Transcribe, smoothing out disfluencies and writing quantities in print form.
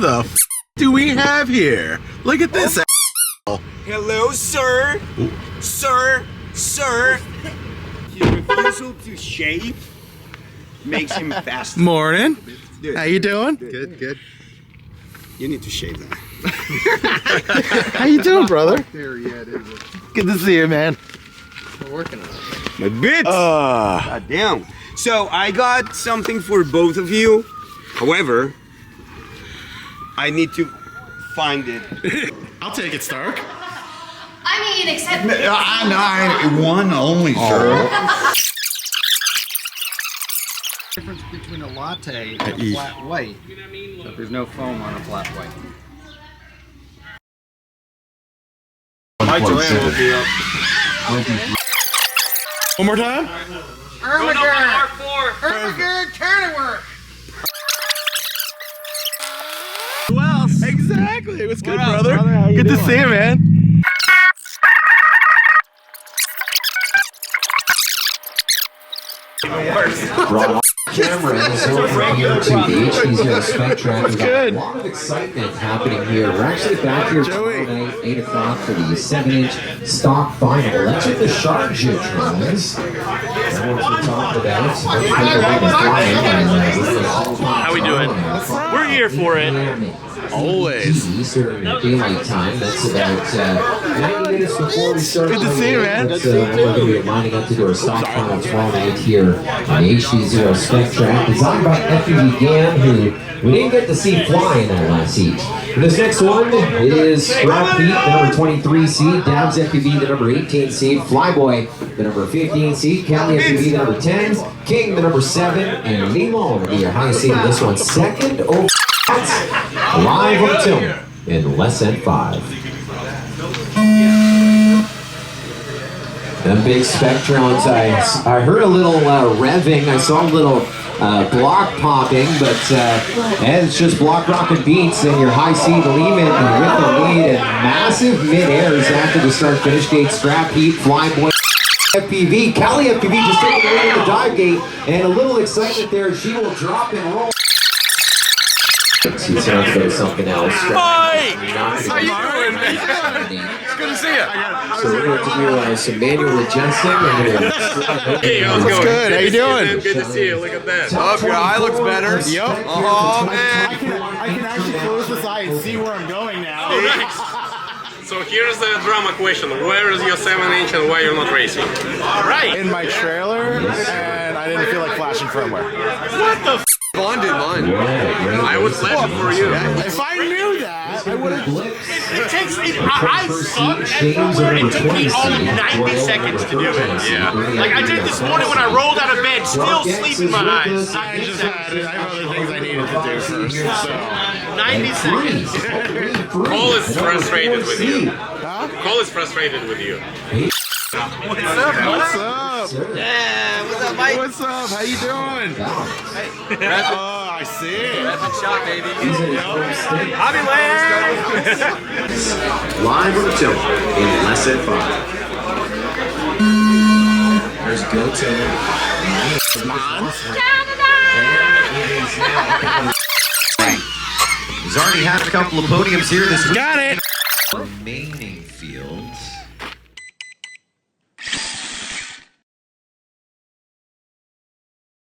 the f do we have here? Look at this. Hello, sir. Sir. His refusal to shave makes him fast. Morning. Dude. How you doing? Good. You need to shave that. How you doing, brother? There yet, is it? Good to see you, man. We're working on it. My bits. God damn. So I got something for both of you. However, I need to find it. I'll take it, Stark. I mean, except... One only, sir. Difference between a latte and a flat white. But there's no foam on a flat white. My Joanne will be up. One more time. Ermiger, turn work. Who else? Exactly. What's good, What up, brother? brother? How you Good to doing? see you, man. Camera is over here to the HDZero Spectrum. We've got good? a lot of excitement happening here. We're actually back here tomorrow night, 8 o'clock for the 7-inch stock final. That's what the Sharjah trials. Everyone's been talking about. How we doing? We're here for it. Always. Eastern Daylight Time. That's about 90 minutes before we start. Good to see you, man. We're going to be lining up to do our stock final tomorrow night here on the HDZero Spectrum. Designed by FPV GAM, who we didn't get to see fly in that last heat. This next one is Scrap Heat, the number 23 seed, Dabs FPV, the number 18 seed, Flyboy, the number 15 seed, Cali FPV, the number 10, King, the number 7, and Limo will be your highest seed in this one. Second over live on film in less than 5. The big Spectrons, I heard a little revving, I saw a little block popping, but it's just block rocket beats and your high seed Lehman with the lead and massive mid-airs after the start-finish gate. Scrap Heat, Flyboy, FPV, Cali FPV just taking the lead in the dive gate, and a little excitement there. She will drop and roll. He's going to go something else. Mike! How you doing, man? It's good to see you. So we're going to do some manual adjusting. Hey, how's it going? Good. How you doing? Good to see you. Look at that. Oh, your eye looks better. Yep. Oh, man. I can actually close this eye and see where I'm going now. Oh, nice. So here's the drama question. Where is your 7-inch and why you're not racing? All right. In my trailer, and I didn't feel like flashing firmware. What the f***? Vaughn did mine. I would flash it for you. If I knew that, I would have. It takes me, I suck at firmware. It took me all of 90 seconds to do it. Yeah. Like I did this morning when I rolled out of bed, still sleep in my eyes. I have other things I needed to do first. So 90 seconds. Cole is frustrated with you. Cole is frustrated with you. what's up? What's up? Yeah, what's up, Mike? What's up? How you doing? Oh, I see it. Shot, baby. Hobbywing! Live on the tilt in less than 5. There's Goto. He's already had a couple of podiums here this week. Got it. Remaining fields.